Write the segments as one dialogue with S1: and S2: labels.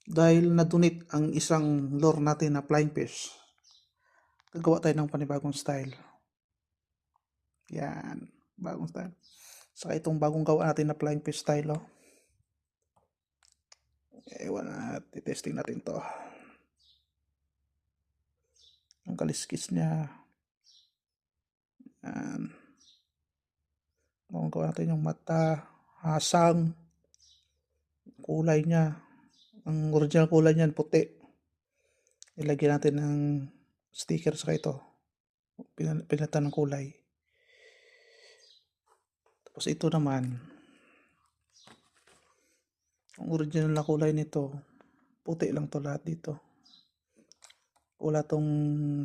S1: Dahil na-donate ang isang lure natin na flying fish, gagawa tayo ng panibagong style. Yan, bagong style. Saka itong bagong gawa natin na flying fish style, oh. Ewan na, testing natin to. Ang kaliskis niya. Yan. Bagong gawa natin yung mata, hasang, kulay niya. Ang original kulay niyan, puti. Ilagyan natin ng sticker sa ito. Pinalitan ng kulay. Tapos ito naman, ang original na kulay nito, puti lang to lahat dito. Wala tong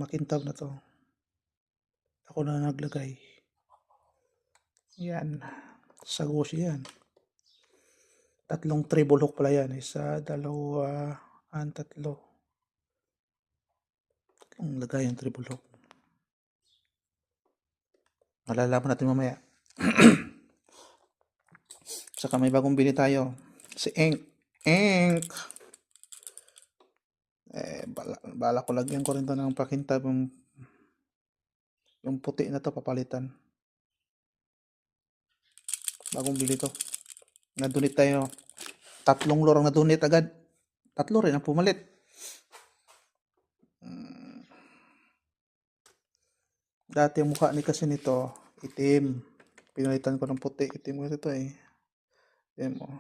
S1: makintab na to. Ako na naglagay. Yan. Sagoshi yan. 3 treble hook pala yan. 1, 2, 3. 3 lagay yung treble hook. Malalaman natin mamaya. Saka may bagong bili tayo. Si Ink. Bala ko lagyan ko rin to ng pakintab. Yung puti na to papalitan. Bagong bili to. Na-donate tayo. 3 lure na donate agad. 3 rin ang pumalit. Dati ang mukha ni kasi nito, itim. Pinalitan ko ng puti. Itim kasi ito eh. Itim, oh.